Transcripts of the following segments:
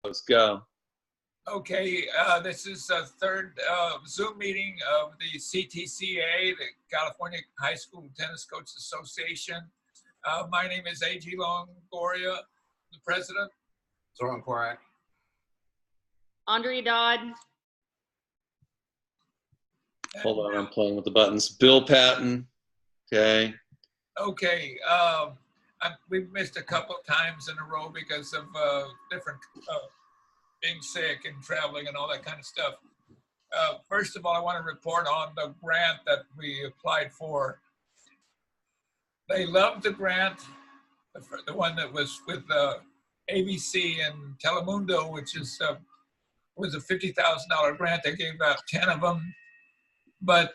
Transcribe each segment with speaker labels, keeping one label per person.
Speaker 1: Let's go.
Speaker 2: Okay, this is the third Zoom meeting of the CTCA, the California High School Tennis Coaches Association. My name is A.G. Longoria, the president.
Speaker 3: Zoran Korak.
Speaker 4: Andrea Dodd.
Speaker 1: Hold on, I'm playing with the buttons. Bill Patton. Okay.
Speaker 2: Okay, we've missed a couple of times in a row because of different being sick and traveling and all that kind of stuff. First of all, I want to report on the grant that we applied for. They loved the grant, the one that was with ABC and Telemundo, which is was a $50,000 grant. They gave out 10 of them, but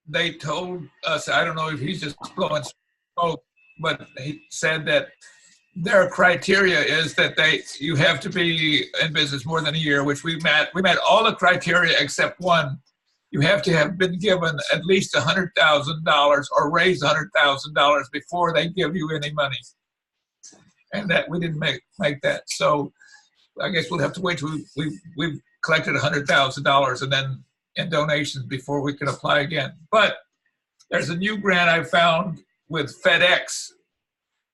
Speaker 2: they told us, I don't know if he's just blowing smoke, but he said that their criteria is that you have to be in business more than a year, which we met. We met all the criteria except one. You have to have been given at least $100,000 or raised $100,000 before they give you any money. And that we didn't make that. So I guess we'll have to wait till we've collected $100,000 and then in donations before we can apply again. But there's a new grant I found with FedEx,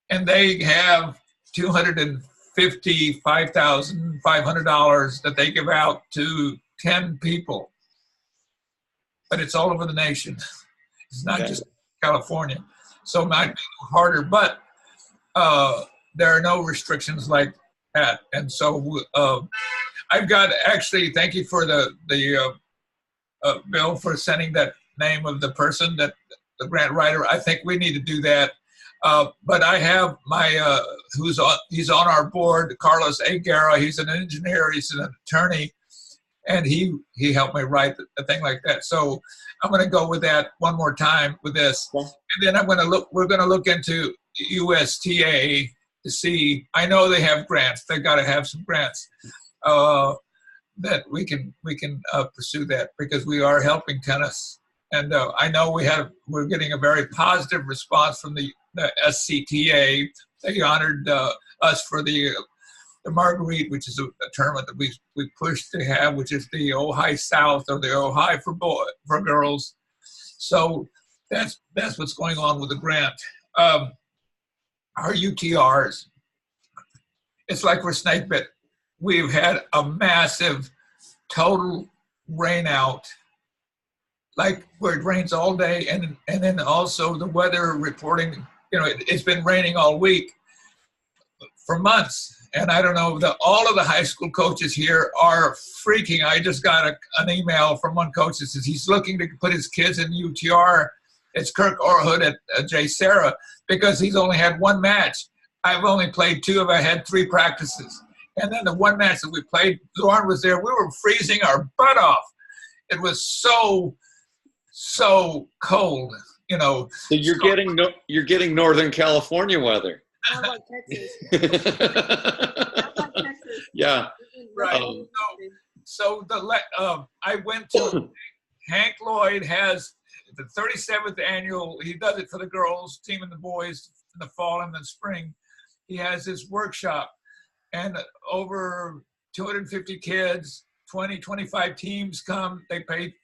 Speaker 2: and they have $255,500 that they give out to 10 people. But it's all over the nation. It's not just California. So it might be a little harder, but there are no restrictions like that. And so I've got, actually, thank you for the Bill, for sending that name of the person, that the grant writer. I think we need to do that. But I have my, he's on our board, Carlos Aguera. He's an engineer, he's an attorney, and he helped me write a thing like that. So I'm going to go with that one more time with this. And then we're going to look into USTA to see, I know they have grants. They got to have some grants that we can pursue that, because we are helping tennis. And I know we're getting a very positive response from the SCTA. They honored us for the Marguerite, which is a tournament that we pushed to have, which is the Ojai South, or the Ojai for girls. So that's what's going on with the grant. Our UTRs, it's like we're snake bit. We've had a massive total rain out, like where it rains all day, and then also the weather reporting, it's been raining all week for months. And I don't know, all of the high school coaches here are freaking. I just got an email from one coach that says he's looking to put his kids in UTR. It's Kirk Orhood at J. Sarah, because he's only had one match. I've only played two, I had 3 practices. And then the one match that we played, Zorn was there, we were freezing our butt off. It was so cold, So
Speaker 1: you're getting Northern California weather.
Speaker 4: How about Texas?
Speaker 1: Yeah.
Speaker 2: Right. So I went to Hank Lloyd has the 37th annual. He does it for the girls team and the boys in the fall and the spring. He has this workshop, and over 250 kids, 25 teams come. They pay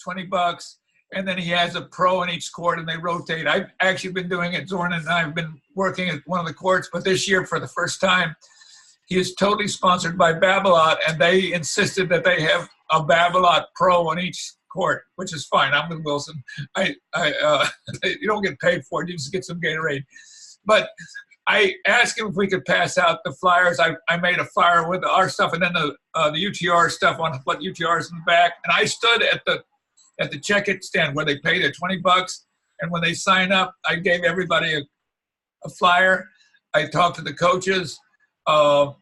Speaker 2: $20. And then he has a pro in each court, and they rotate. I've actually been doing it. Zorn and I have been working at one of the courts, but this year, for the first time, he is totally sponsored by Babolat, and they insisted that they have a Babolat pro on each court, which is fine. I'm with Wilson. You don't get paid for it. You just get some Gatorade. But I asked him if we could pass out the flyers. I made a flyer with our stuff, and then the UTR stuff on what UTR is in the back. And I stood at the check-in stand where they pay their $20, and when they sign up, I gave everybody a flyer. I talked to the coaches, so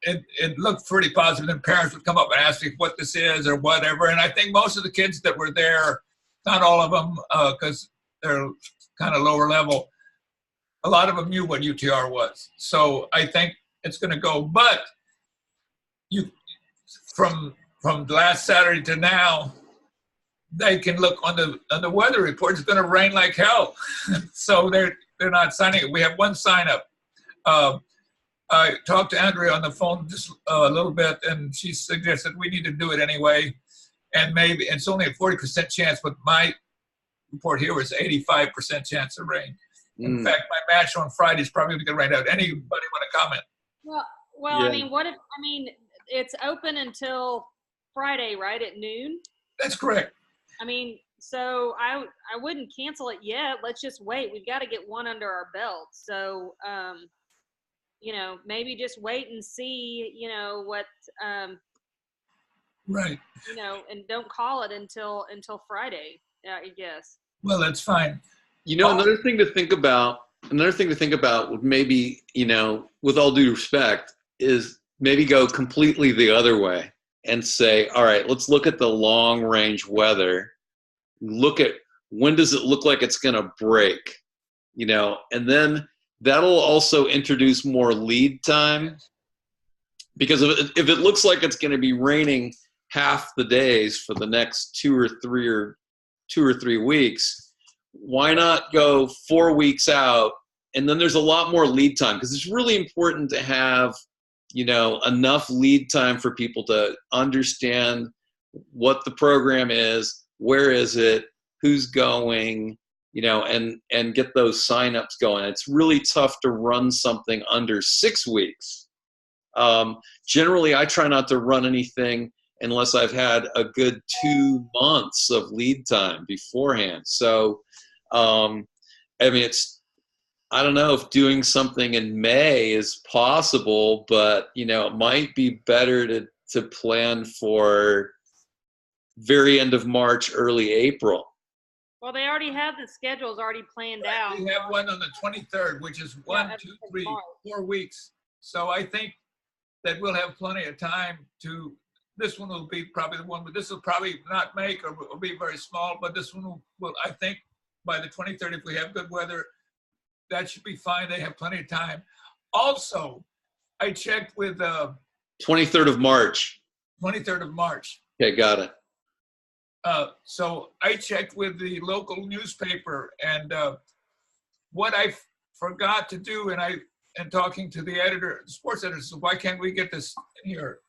Speaker 2: it looked pretty positive. And parents would come up and ask me what this is or whatever. And I think most of the kids that were there, not all of them, because they're kind of lower level, a lot of them knew what UTR was. So I think it's going to go. But from last Saturday to now, they can look on the weather report. It's going to rain like hell. So they're not signing it. We have one sign up. I talked to Andrea on the phone just a little bit, and she suggested we need to do it anyway. And maybe it's only a 40% chance, but my report here was 85% chance of rain. In fact, my match on Friday is probably going to rain out. Anybody want to comment?
Speaker 4: Well,
Speaker 1: Yeah.
Speaker 4: I mean, it's open until Friday, right, at noon?
Speaker 2: That's correct.
Speaker 4: I mean, so I wouldn't cancel it yet. Let's just wait. We've got to get one under our belt. So, maybe just wait and see, what,
Speaker 2: Right.
Speaker 4: and don't call it until Friday, I guess.
Speaker 2: Well, that's fine.
Speaker 1: Another thing to think about would maybe, with all due respect, is maybe go completely the other way and say, all right, let's look at the long range weather. Look at when does it look like it's going to break, and then that'll also introduce more lead time, because if it looks like it's going to be raining half the days for the next 2 or 3 weeks, why not go 4 weeks out? And then there's a lot more lead time, because it's really important to have, enough lead time for people to understand what the program is, where is it, who's going, and get those signups going. It's really tough to run something under 6 weeks. Generally, I try not to run anything unless I've had a good 2 months of lead time beforehand. So, I don't know if doing something in May is possible, but, it might be better to plan for very end of March, early April.
Speaker 4: Well, they already have the schedules already planned out.
Speaker 2: We have one on the 23rd, which is 4 weeks. So I think that we'll have plenty of time to. This one will be probably the one, but this will probably not make or will be very small. But this one will, I think, by the 23rd, if we have good weather, that should be fine. They have plenty of time. Also, I checked with
Speaker 1: 23rd of March.
Speaker 2: 23rd of March.
Speaker 1: Okay, got it.
Speaker 2: So I checked with the local newspaper, and what I forgot to do, and talking to the editor, sports editor, said, why can't we get this in here?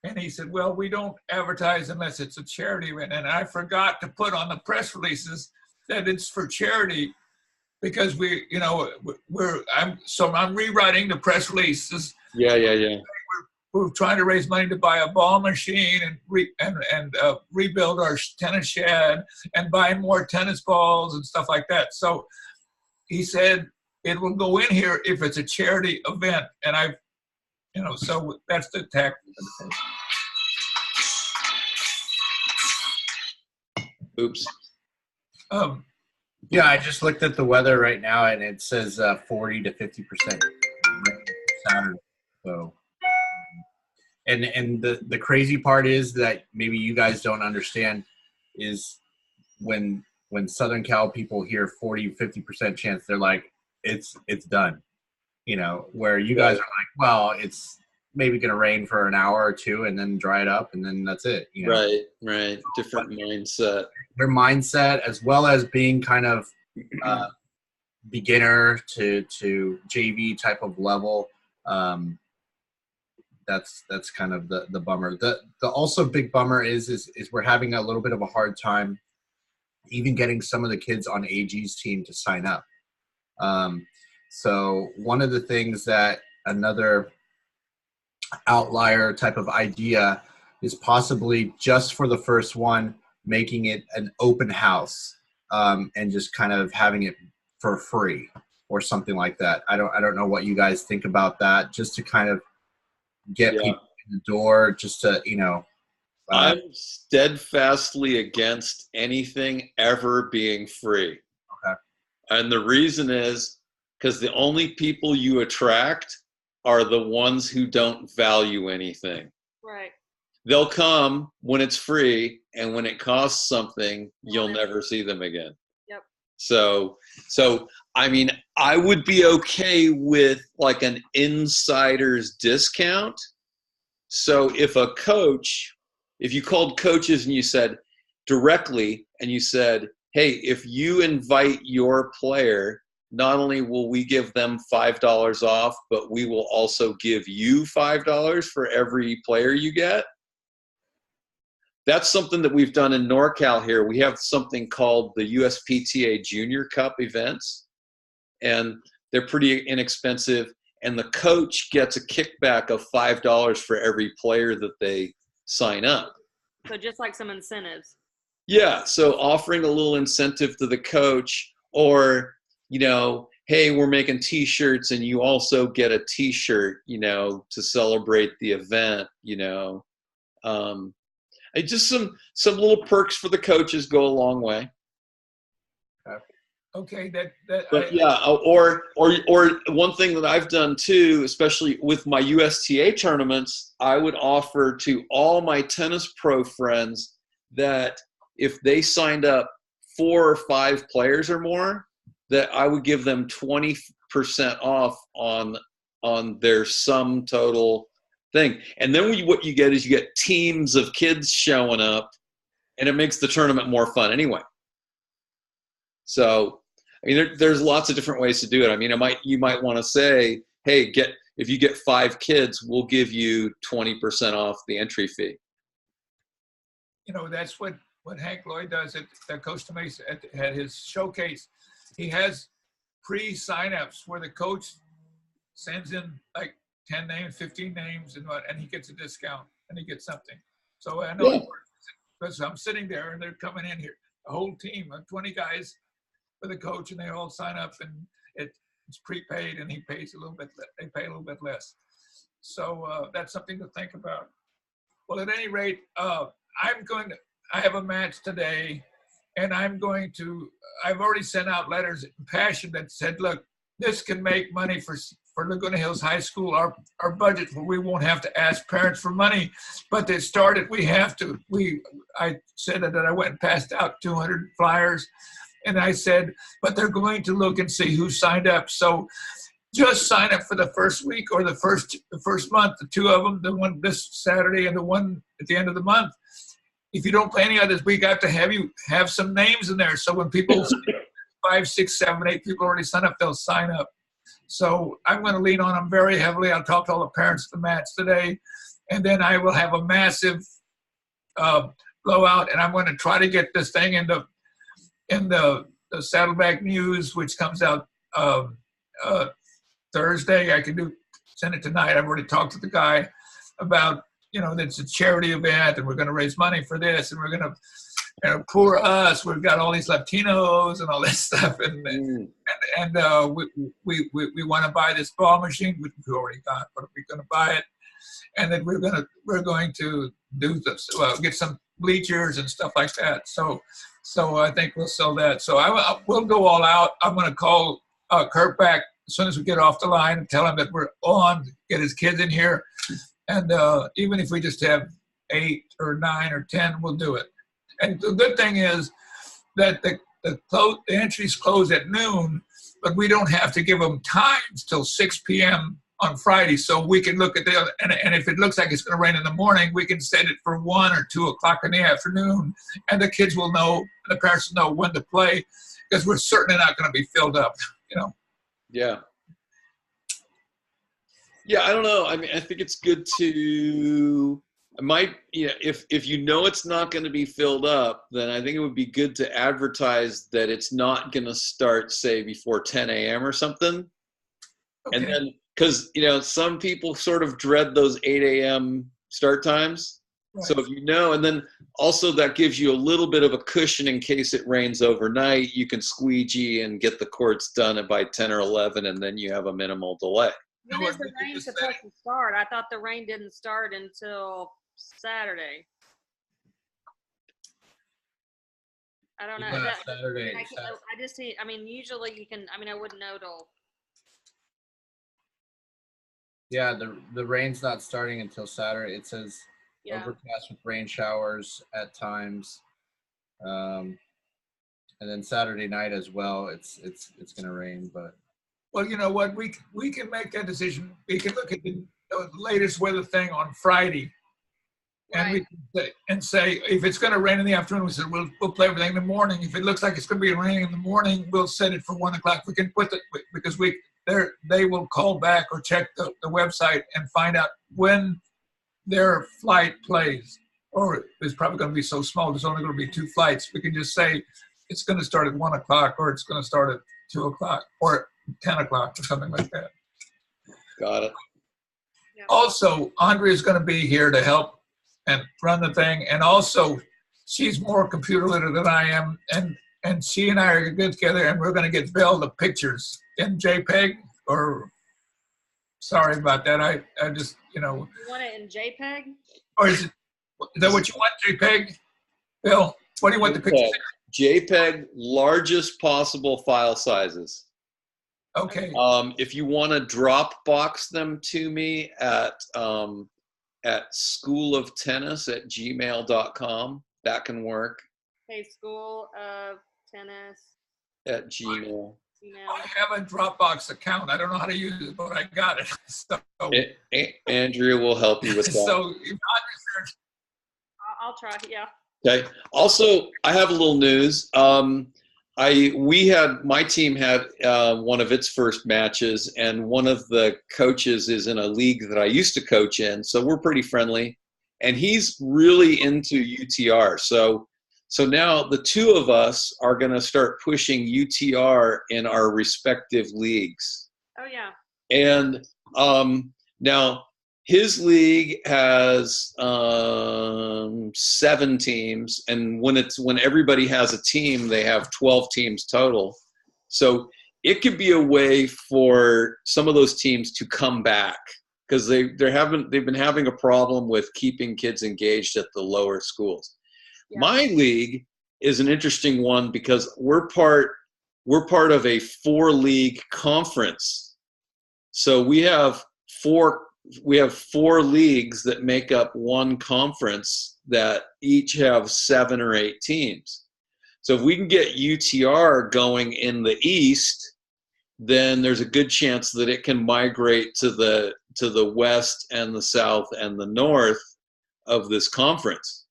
Speaker 2: And he said, well, we don't advertise unless it's a charity event. And I forgot to put on the press releases that it's for charity, because I'm rewriting the press releases.
Speaker 1: Yeah.
Speaker 2: We're trying to raise money to buy a ball machine and rebuild our tennis shed and buy more tennis balls and stuff like that. So he said it will go in here if it's a charity event, and so that's the tactic.
Speaker 1: Oops.
Speaker 3: Yeah, I just looked at the weather right now, and it says 40 to 50% Saturday. So, and the crazy part is that maybe you guys don't understand is when Southern Cal people hear 40, 50% chance, they're like, it's done. Where you guys are like, well, it's maybe going to rain for an hour or two and then dry it up, and then that's it.
Speaker 1: Right. Different mindset.
Speaker 3: Their mindset, as well as being kind of beginner to JV type of level. That's kind of the bummer. The also big bummer is we're having a little bit of a hard time even getting some of the kids on AG's team to sign up. So one of the things that another outlier type of idea is possibly just for the first one, making it an open house, and just kind of having it for free or something like that. I don't know what you guys think about that, just to kind of get people in the door, just to,
Speaker 1: I'm steadfastly against anything ever being free.
Speaker 3: Okay.
Speaker 1: And the reason is because the only people you attract are the ones who don't value anything.
Speaker 4: Right.
Speaker 1: They'll come when it's free, and when it costs something, you'll never see them again.
Speaker 4: Yep.
Speaker 1: So I would be okay with like an insider's discount. So if you called coaches and you said directly, and you said, hey, if you invite your player, not only will we give them $5 off, but we will also give you $5 for every player you get. That's something that we've done in NorCal here. We have something called the USPTA Junior Cup events, and they're pretty inexpensive. And the coach gets a kickback of $5 for every player that they sign up.
Speaker 4: So just like some incentives.
Speaker 1: Yeah, so offering a little incentive to the coach, or, you know, hey, we're making T-shirts and you also get a T-shirt, you know, to celebrate the event, you know. Just some little perks for the coaches go a long way.
Speaker 2: Okay,
Speaker 1: But yeah, or one thing that I've done too, especially with my USTA tournaments, I would offer to all my tennis pro friends that if they signed up 4 or 5 players or more, that I would give them 20% off on their sum total thing. And then what you get is you get teams of kids showing up, and it makes the tournament more fun anyway. So, I mean, there's lots of different ways to do it. I mean, you might want to say, hey, if you get 5 kids, we'll give you 20% off the entry fee.
Speaker 2: You know, that's what Hank Lloyd does at Costa Mesa at his showcase. He has pre-signups where the coach sends in like 10 names, 15 names, and he gets a discount and he gets something. So I know because I'm sitting there and they're coming in here, a whole team of 20 guys with a coach, and they all sign up, and it's prepaid, and he pays a little bit. They pay a little bit less. So that's something to think about. Well, at any rate, I have a match today, and I've already sent out letters in Passion that said, look, this can make money for Laguna Hills High School. Our budget, we won't have to ask parents for money, but they started. I said that I went and passed out 200 flyers, and I said, but they're going to look and see who signed up. So just sign up for the first week or the first month, the 2 of them, the one this Saturday and the one at the end of the month. If you don't play any others, we got to have you have some names in there. So when people 5, 6, 7, 8 people already sign up, they'll sign up. So I'm going to lean on them very heavily. I'll talk to all the parents at the match today, and then I will have a massive blowout, and I'm going to try to get this thing in the Saddleback News, which comes out Thursday. I can send it tonight. I've already talked to the guy about, it's a charity event, and we're going to raise money for this, and we're going to, poor us, we've got all these Latinos and all this stuff, and we want to buy this ball machine, which we already got, but we're going to buy it, and then we're going to do this, get some bleachers and stuff like that. So I think we'll sell that. So we'll go all out. I'm going to call Kurt back as soon as we get off the line and tell him that we're on, get his kids in here. And even if we just have 8 or 9 or 10, we'll do it. And the good thing is that the entries close at noon, but we don't have to give them times till 6 p.m. on Friday. So we can look at and if it looks like it's going to rain in the morning, we can set it for 1 or 2 o'clock in the afternoon, and the kids will know, the parents will know when to play, because we're certainly not going to be filled up,
Speaker 1: Yeah. Yeah, I don't know. I mean, I think it's good to, if it's not going to be filled up, then I think it would be good to advertise that it's not going to start, say, before 10 a.m. or something. Okay. And then, because, some people sort of dread those 8 a.m. start times. Right. So if and then also that gives you a little bit of a cushion in case it rains overnight. You can squeegee and get the courts done by 10 or 11, and then you have a minimal delay.
Speaker 4: When is the rain supposed to start? I thought the rain didn't start until Saturday. I don't know.
Speaker 3: Yeah, Saturday.
Speaker 4: I just see. I mean, usually you can. I mean, I wouldn't know till.
Speaker 3: Yeah, the rain's not starting until Saturday. It says overcast with rain showers at times, and then Saturday night as well. It's going to rain, but.
Speaker 2: Well, you know what? We can make that decision. We can look at the latest weather thing on Friday, And
Speaker 4: Right.
Speaker 2: and say if it's going to rain in the afternoon, we said we'll play everything in the morning. If it looks like it's going to be raining in the morning, we'll set it for 1 o'clock. We can put because they will call back or check the website and find out when their flight plays. Or it's probably going to be so small. There's only going to be 2 flights. We can just say it's going to start at 1 o'clock, or it's going to start at 2 o'clock, or 10 o'clock, or something like that.
Speaker 1: Got it.
Speaker 4: Yeah.
Speaker 2: Also, Andrea is going to be here to help and run the thing. And also, she's more computer literate than I am. And she and I are going to get together, and we're going to get Bill the pictures in JPEG. Or, sorry about that. I just,
Speaker 4: You want it in JPEG?
Speaker 2: or is that what you want, JPEG? Bill, what do you want the pictures in?
Speaker 1: JPEG, largest possible file sizes.
Speaker 2: Okay.
Speaker 1: If you want to Dropbox them to me at schooloftennis@gmail.com, that can work.
Speaker 4: Hey, School of Tennis.
Speaker 1: At Gmail.
Speaker 2: I have a Dropbox account. I don't know how to use it, but I got it. So,
Speaker 1: Andrea will help you with that.
Speaker 2: so if
Speaker 4: I'll try. Yeah.
Speaker 1: Okay. Also, I have a little news. My team had one of its first matches, and one of the coaches is in a league that I used to coach in, so we're pretty friendly. And he's really into UTR. So now the 2 of us are going to start pushing UTR in our respective leagues.
Speaker 4: Oh yeah.
Speaker 1: And now his league has 7 teams, and when everybody has a team, they have 12 teams total. So it could be a way for some of those teams to come back, because they've been having a problem with keeping kids engaged at the lower schools.
Speaker 4: Yeah.
Speaker 1: My league is an interesting one because we're part of a 4-league conference. So we have 4 leagues that make up one conference that each have 7 or 8 teams. So if we can get UTR going in the East, then there's a good chance that it can migrate to the West and the South and the North of this conference,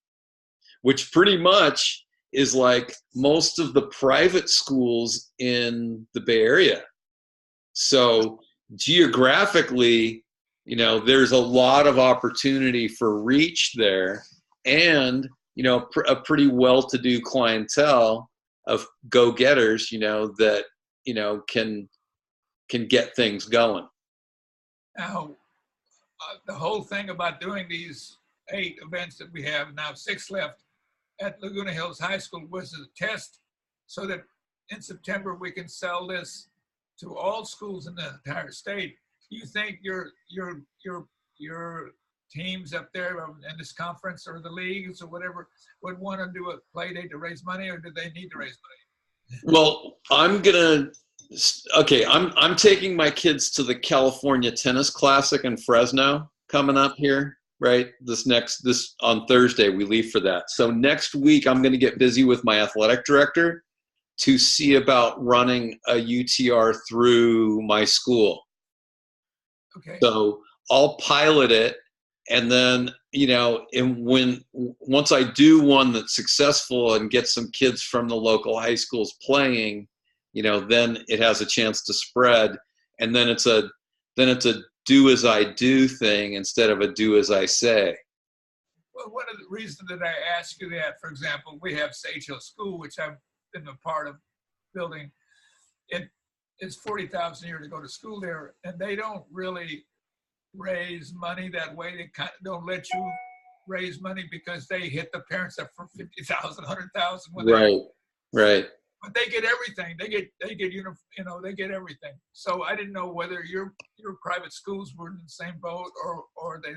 Speaker 1: which pretty much is like most of the private schools in the Bay Area. So geographically, there's a lot of opportunity for reach there, and, a pretty well-to-do clientele of go-getters, that, can get things going.
Speaker 2: Now, the whole thing about doing these 8 events that we have now, 6 left at Laguna Hills High School was a test so that in September we can sell this to all schools in the entire state. Do you think your teams up there in this conference or the leagues or whatever would want to do a play date to raise money, or do they need to raise money?
Speaker 1: Well, I'm taking my kids to the California Tennis Classic in Fresno coming up here, right? This on Thursday, we leave for that. So next week, I'm going to get busy with my athletic director to see about running a UTR through my school.
Speaker 2: Okay.
Speaker 1: So I'll pilot it, and then, once I do one that's successful and get some kids from the local high schools playing, then it has a chance to spread, and then it's a do as I do thing instead of a do as I say.
Speaker 2: Well, one of the reasons that I ask you that, for example, we have Sage Hill School, which I've been a part of building. It's $40,000 a year to go to school there, and they don't really raise money that way. They kind of don't let you raise money because they hit the parents up for $50,000, $100,000.
Speaker 1: Right.
Speaker 2: But they get everything. They get everything. So I didn't know whether your private schools were in the same boat, or they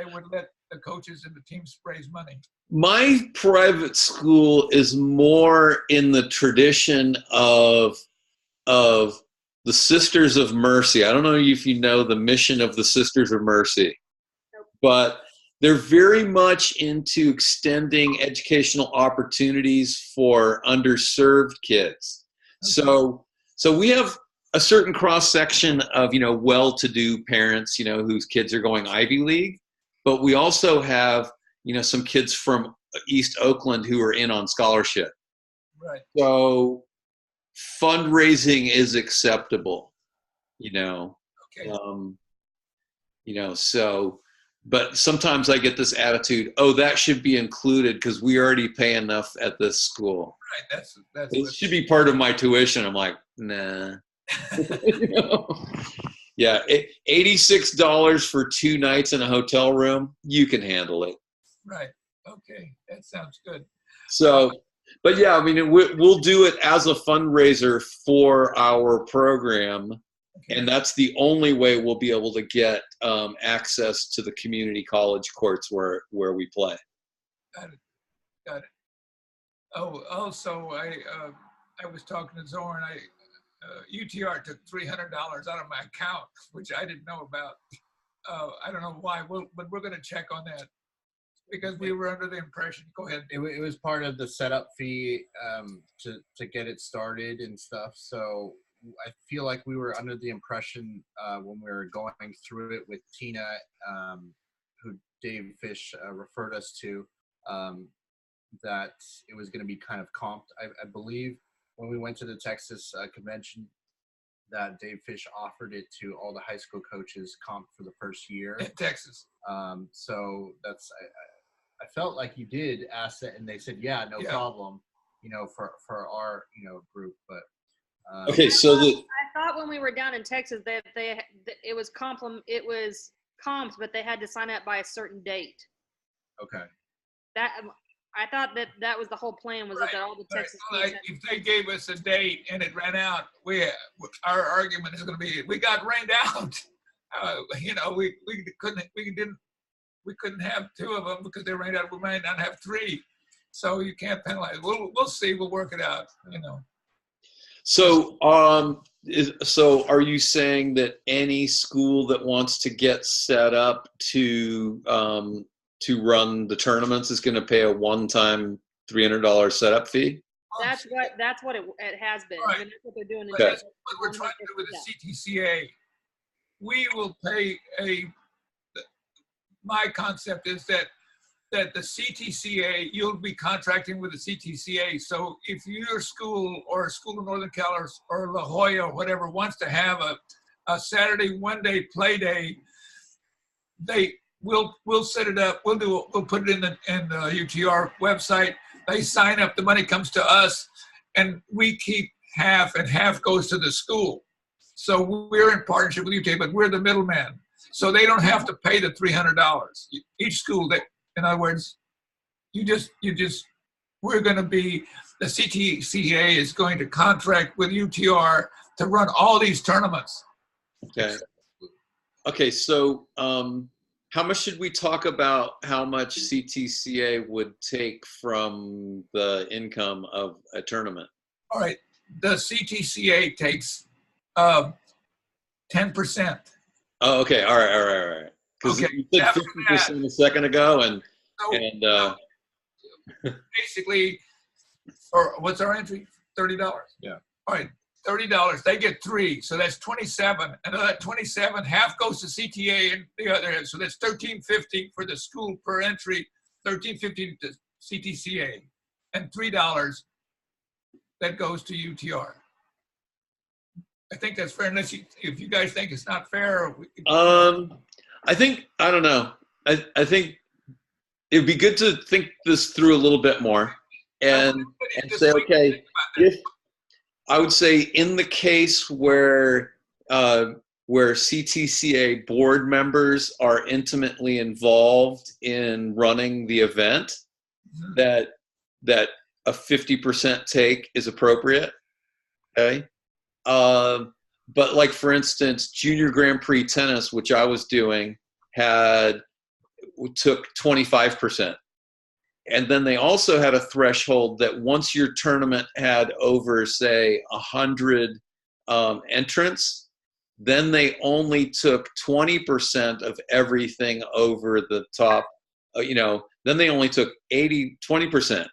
Speaker 2: would let the coaches and the teams raise money.
Speaker 1: My private school is more in the tradition of the Sisters of Mercy. I don't know if you know the mission of the Sisters of Mercy, but they're very much into extending educational opportunities for underserved kids. Okay. So we have a certain cross-section of, well-to-do parents, whose kids are going Ivy League, but we also have, some kids from East Oakland who are in on scholarship.
Speaker 2: Right.
Speaker 1: So fundraising is acceptable,
Speaker 2: Okay.
Speaker 1: So, but sometimes I get this attitude, oh, that should be included because we already pay enough at this school.
Speaker 2: Right. That's
Speaker 1: It should be part of my tuition. I'm like, nah. Yeah, $86 for 2 nights in a hotel room, you can handle it.
Speaker 2: Right. Okay. That sounds good.
Speaker 1: So, but yeah, I mean, we'll do it as a fundraiser for our program.
Speaker 2: Okay.
Speaker 1: And that's the only way we'll be able to get access to the community college courts where we play.
Speaker 2: Got it. Oh, also, I was talking to Zorn. UTR took $300 out of my account, which I didn't know about. I don't know why, but we're going to check on that because we were under the impression. Go ahead.
Speaker 3: It was part of the setup fee to get it started and stuff. So I feel like we were under the impression when we were going through it with Tina, who Dave Fish referred us to, that it was going to be kind of comped. I believe when we went to the Texas convention, that Dave Fish offered it to all the high school coaches comped for the first year.
Speaker 2: In Texas.
Speaker 3: So that's I felt like you did ask that, and they said, yeah, no problem, for our group, but.
Speaker 1: Okay, so
Speaker 4: I thought when we were down in Texas that it was comped, but they had to sign up by a certain date.
Speaker 3: Okay.
Speaker 4: I thought that was the whole plan, was that all the Texas.
Speaker 2: Right. If they gave us a date and it ran out, our argument is going to be we got rained out. We couldn't have 2 of them because they rained out. We might not have 3, so you can't penalize. We'll see. We'll work it out.
Speaker 1: So, so are you saying that any school that wants to get set up to run the tournaments is going to pay a one-time $300 setup fee?
Speaker 4: That's what it has been.
Speaker 2: Right.
Speaker 4: I mean, that's what they're doing.
Speaker 1: Okay.
Speaker 2: That's what we're trying to do with the CTCA. We will pay my concept is that the CTCA, you'll be contracting with the CTCA. So if your school or a school in Northern Cal or La Jolla or whatever wants to have a Saturday one-day play day, we'll set it up. We'll put it in the UTR website. They sign up. The money comes to us, and we keep half, and half goes to the school. So we're in partnership with UTR, but we're the middleman. So they don't have to pay the $300. Each school, in other words, we're going to be, the CTCA is going to contract with UTR to run all these tournaments.
Speaker 1: Okay. So how much should we talk about how much CTCA would take from the income of a tournament?
Speaker 2: All right. The CTCA takes 10%.
Speaker 1: Oh, okay. All right. Because you said 50% a second ago, and
Speaker 2: basically, or what's our entry? $30.
Speaker 3: Yeah.
Speaker 2: All right, $30. They get 3, so that's 27. And of that 27, half goes to CTA and the other. So that's $13.50 for the school per entry, $13.50 to CTCA, and $3 that goes to UTR. I think that's fair, unless if you guys think it's not fair.
Speaker 1: I don't know. I think it'd be good to think this through a little bit more and say, okay, if I would say in the case where CTCA board members are intimately involved in running the event, that a 50% take is appropriate. Okay. But like, for instance, Junior Grand Prix tennis, which I was doing, took 25%. And then they also had a threshold that once your tournament had over, say, 100 entrants, then they only took 20% of everything over the top. Then they only took 20%.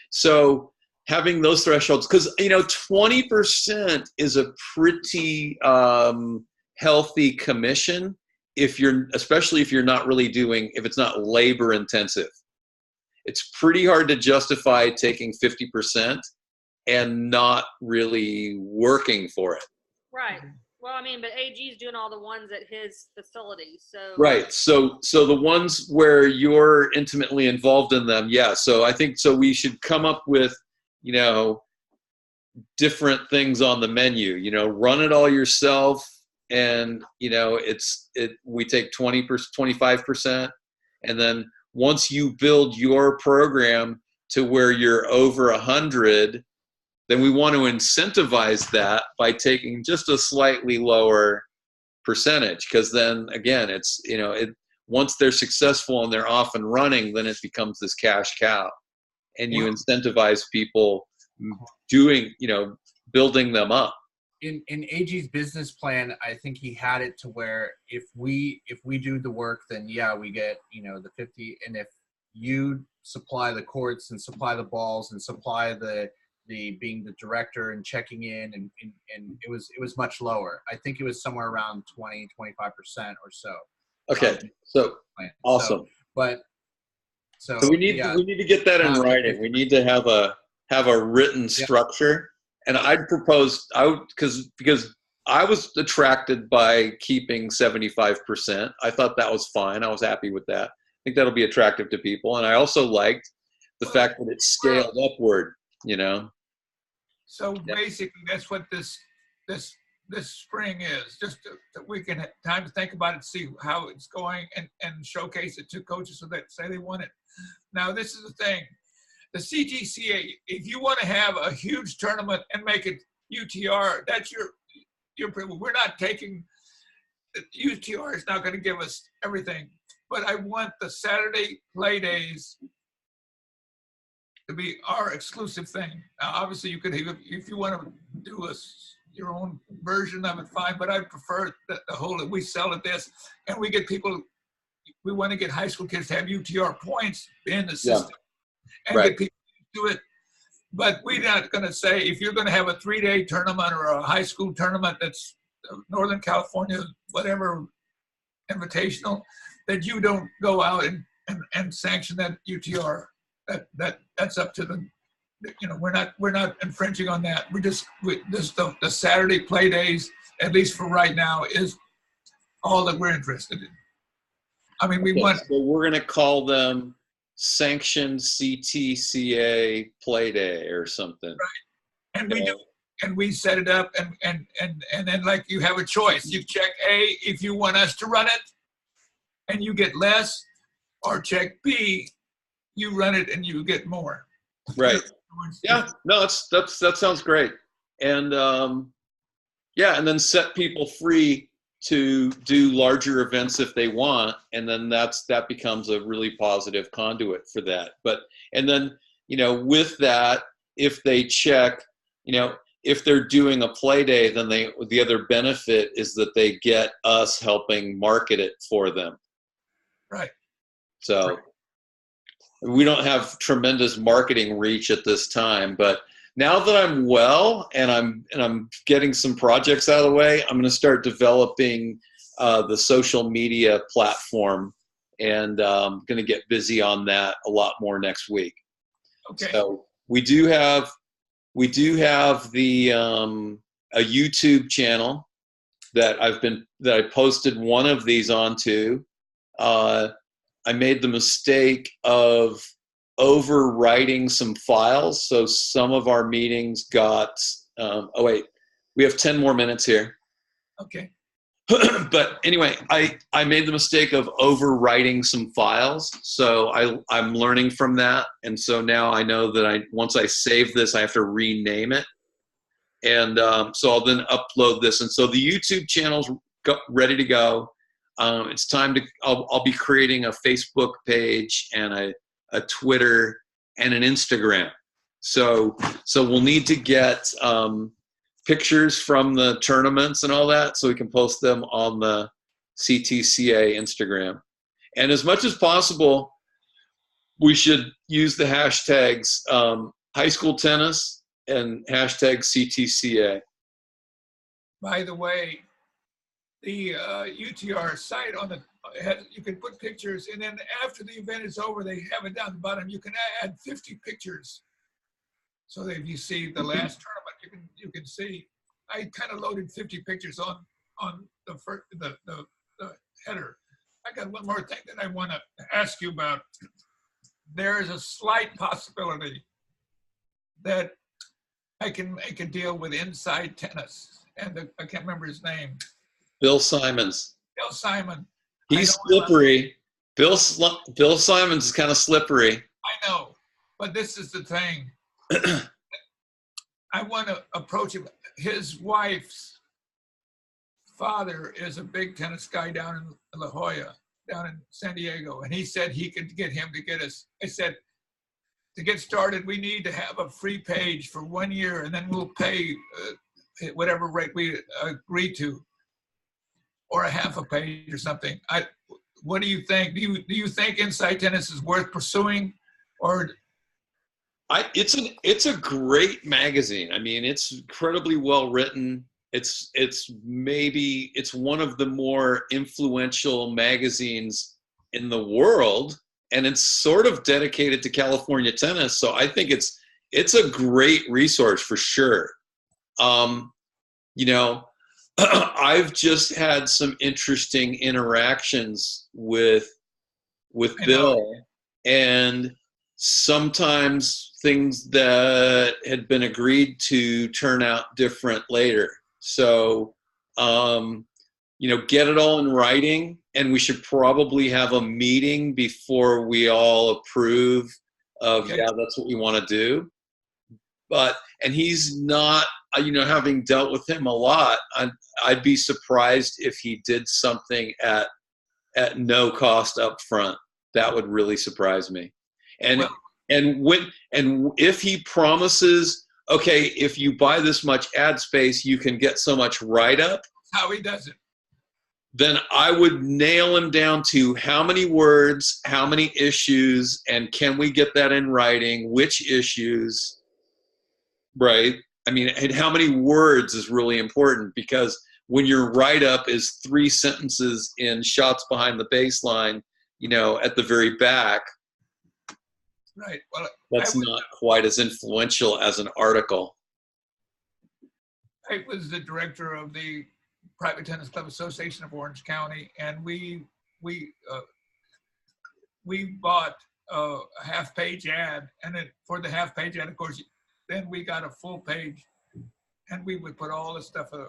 Speaker 1: So having those thresholds, because 20% is a pretty healthy commission especially if you're not really if it's not labor intensive. it's pretty hard to justify taking 50% and not really working for it.
Speaker 4: Right. Well, I mean, but AG's doing all the ones at his facility, so.
Speaker 1: Right. So the ones where you're intimately involved in them, yeah. So I think so we should come up with, you know, different things on the menu. You know, run it all yourself, and you know, we take 20%, 25%, and then once you build your program to where you're over 100, then we want to incentivize that by taking just a slightly lower percentage, because then again, it's, you know, once they're successful and they're off and running, then it becomes this cash cow, and you incentivize people doing, you know, building them up.
Speaker 3: In AG's business plan, I think he had it to where if we do the work, then yeah, we get, you know, the 50, and if you supply the courts and supply the balls and supply the being the director and checking in, and it was much lower. I think it was somewhere around 20-25% or so.
Speaker 1: Okay, so awesome.
Speaker 3: So
Speaker 1: we need to get that in writing. We need to have a written structure. And I'd propose, because I was attracted by keeping 75%. I thought that was fine. I was happy with that. I think that'll be attractive to people. And I also liked the fact that it's scaled upward, you know.
Speaker 2: So basically, that's what this spring is. Just that we can have time to think about it, see how it's going, and showcase it to coaches so that say they want it. Now, this is the thing. The CTCA, if you want to have a huge tournament and make it UTR, that's your privilege. We're not taking, UTR is not going to give us everything, but I want the Saturday play days to be our exclusive thing. Now, obviously, you could, if you want to do your own version of it, fine, but I prefer the whole that we sell at this, and we get people, we want to get high school kids to have UTR points in the system. And get people to do it. But we're not going to say, if you're going to have a 3-day tournament or a high school tournament that's Northern California, whatever, invitational, that you don't go out and sanction that UTR. That's up to the, you know, we're not infringing on that. The Saturday play days, at least for right now, is all that we're interested in. I mean,
Speaker 1: so we're going to call them sanctioned CTCA play day or something.
Speaker 2: Right. And we do, and we set it up, and then, like, you have a choice. You check A if you want us to run it and you get less, or check B, you run it and you get more.
Speaker 1: Right. Yeah. No, that sounds great. And and then set people free to do larger events if they want, and then that becomes a really positive conduit for that. And then, you know, with that, if they check, you know, if they're doing a play day, then the other benefit is that they get us helping market it for them.
Speaker 2: Right.
Speaker 1: So we don't have tremendous marketing reach at this time, but now that I'm well and I'm getting some projects out of the way, I'm going to start developing the social media platform, and I'm going to get busy on that a lot more next week.
Speaker 2: Okay.
Speaker 1: So we do have the a YouTube channel that I posted one of these onto. I made the mistake of overwriting some files, so some of our meetings got we have 10 more minutes here.
Speaker 2: Okay.
Speaker 1: But anyway, I made the mistake of overwriting some files, so I'm learning from that, and so now I know that once I save this, I have to rename it, and so I'll then upload this, and so the YouTube channel's ready to go. It's time to. I'll be creating a Facebook page and a Twitter and an Instagram. So we'll need to get pictures from the tournaments and all that, so we can post them on the CTCA Instagram. And as much as possible, we should use the hashtags high school tennis and hashtag CTCA.
Speaker 2: By the way, the UTR site on the you can put pictures, and then after the event is over, they have it down the bottom. You can add 50 pictures. So that if you see the last tournament, you can see. I kind of loaded 50 pictures on the first, the header. I got one more thing that I want to ask you about. There is a slight possibility that I can make a deal with Inside Tennis, and I can't remember his name.
Speaker 1: Bill Simons.
Speaker 2: Bill Simon.
Speaker 1: He's slippery. Bill Simons is kind of slippery.
Speaker 2: I know, but this is the thing. I want to approach him. His wife's father is a big tennis guy down in La Jolla, down in San Diego, and he said he could get him to get us. I said, to get started, we need to have a free page for 1 year, and then we'll pay whatever rate we agree to, or a half a page or something. What do you think? Do you think Inside Tennis is worth pursuing, or?
Speaker 1: It's a great magazine. I mean, it's incredibly well written. It's one of the more influential magazines in the world, and it's sort of dedicated to California tennis. So I think it's a great resource for sure. You know, I've just had some interesting interactions with Bill, and sometimes things that had been agreed to turn out different later. So, you know, get it all in writing, and we should probably have a meeting before we all approve of, yeah, that's what we want to do. And he's not, you know, having dealt with him a lot, I'd be surprised if he did something at no cost up front. That would really surprise me. And if he promises, okay, if you buy this much ad space, you can get so much write-up.
Speaker 2: How he does it.
Speaker 1: Then I would nail him down to how many words, how many issues, and can we get that in writing? Which issues, right? I mean, and how many words is really important, because when your write-up is 3 sentences in shots behind the baseline, you know, at the very back,
Speaker 2: right. Well,
Speaker 1: that's not quite as influential as an article.
Speaker 2: I was the director of the Private Tennis Club Association of Orange County, and we bought a half-page ad, and for the half-page ad, of course, then we got a full page, and we would put all the stuff, the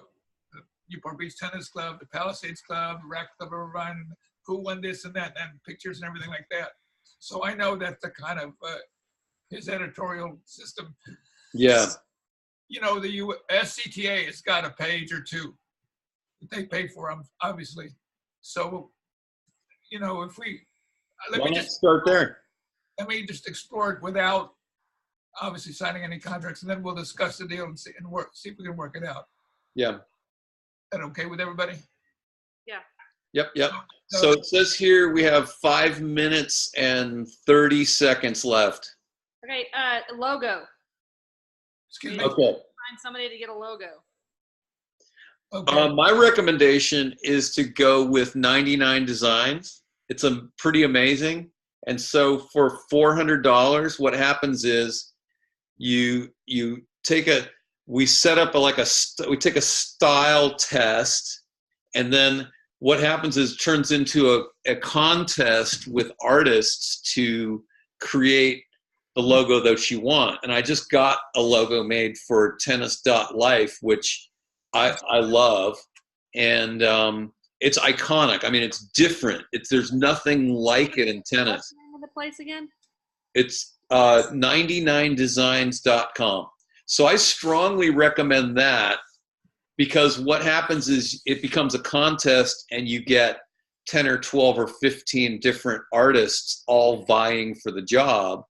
Speaker 2: Newport Beach Tennis Club, the Palisades Club, the Racket Club of Irvine, who won this and that, and pictures and everything like that. So I know that's the kind of his editorial system.
Speaker 1: Yeah.
Speaker 2: You know, the CTCA has got a page or two that they pay for them, obviously. So, you know, if we
Speaker 1: Why not start there?
Speaker 2: Let me just explore it without obviously signing any contracts, and then we'll discuss the deal and see if we can work it out.
Speaker 1: Yeah.
Speaker 2: Is that okay with everybody?
Speaker 4: Yeah.
Speaker 1: Yep. So it says here we have 5 minutes and 30 seconds left.
Speaker 4: Okay, logo.
Speaker 2: Excuse me.
Speaker 1: Okay.
Speaker 4: Find somebody to get a logo.
Speaker 2: Okay.
Speaker 1: My recommendation is to go with 99 Designs. It's pretty amazing. And so for $400, what happens is we take a style test, and then what happens is it turns into a contest with artists to create the logo that you want. And I just got a logo made for tennis.life, which I love. And it's iconic. I mean, it's different. There's nothing like it in tennis.
Speaker 4: What's the name of the place again?
Speaker 1: It's 99designs.com. So I strongly recommend that, because what happens is it becomes a contest, and you get 10 or 12 or 15 different artists all vying for the job.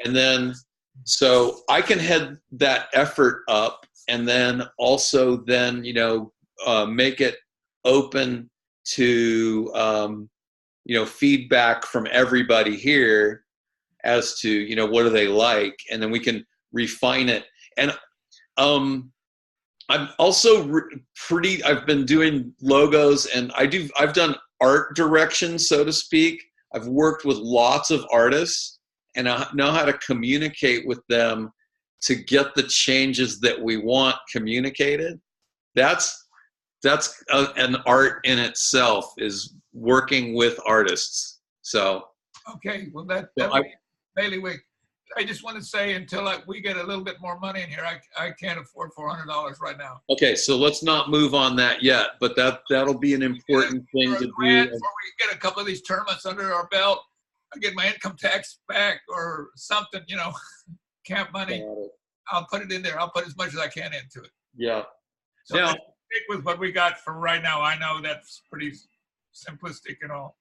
Speaker 1: And then, so I can head that effort up, and then also you know, make it open to, you know, feedback from everybody here as to, you know, what do they like, and then we can refine it. And I'm also I've been doing logos, and I've done art direction, so to speak. I've worked with lots of artists, and I know how to communicate with them to get the changes that we want communicated. That's an art in itself, is working with artists. So
Speaker 2: Okay, well
Speaker 1: So
Speaker 2: bailiwick. I just want to say until we get a little bit more money in here, I can't afford $400 right now.
Speaker 1: okay, so let's not move on that yet, but that'll be an important thing
Speaker 2: For a
Speaker 1: to
Speaker 2: grand,
Speaker 1: do.
Speaker 2: before we get a couple of these tournaments under our belt, I get my income tax back or something, camp money. I'll put it in there. I'll put as much as I can into it.
Speaker 1: Yeah.
Speaker 2: So
Speaker 1: Now,
Speaker 2: let's stick with what we got for right now. I know that's pretty simplistic and all.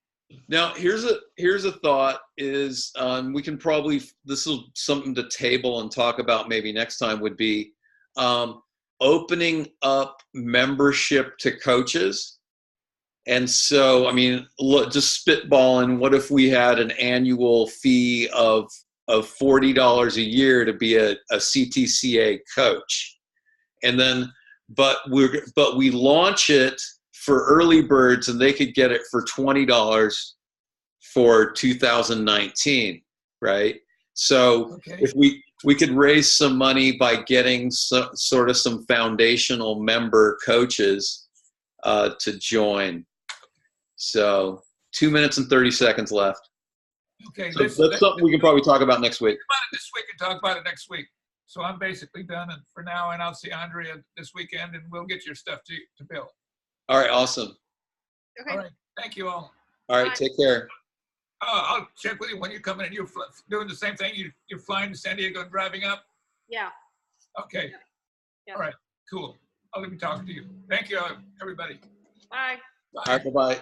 Speaker 1: Now, here's a thought is we can probably, this is something to table and talk about maybe next time, would be opening up membership to coaches. And so, I mean, look, just spitballing, what if we had an annual fee of $40 a year to be a CTCA coach? And then, but we launch it for early birds, and they could get it for $20 for 2019, right? So
Speaker 2: Okay.
Speaker 1: if we could raise some money by getting some foundational member coaches to join. So 2 minutes and 30 seconds left.
Speaker 2: Okay.
Speaker 1: So that's something we can probably talk about next week.
Speaker 2: Think about it this week and talk about it next week. So I'm basically done for now, and I'll see Andrea this weekend, and we'll get your stuff to Bill.
Speaker 1: All right, awesome.
Speaker 4: Okay.
Speaker 2: All right. Thank you all.
Speaker 1: All right,
Speaker 4: Bye.
Speaker 1: take care.
Speaker 2: I'll check with you when you come in, and you're doing the same thing. You're flying to San Diego and driving up.
Speaker 4: Yeah.
Speaker 2: Okay.
Speaker 4: Yeah.
Speaker 2: All right. Cool. I'll be talking to you. Thank you, everybody.
Speaker 4: Bye.
Speaker 1: All right, bye-bye.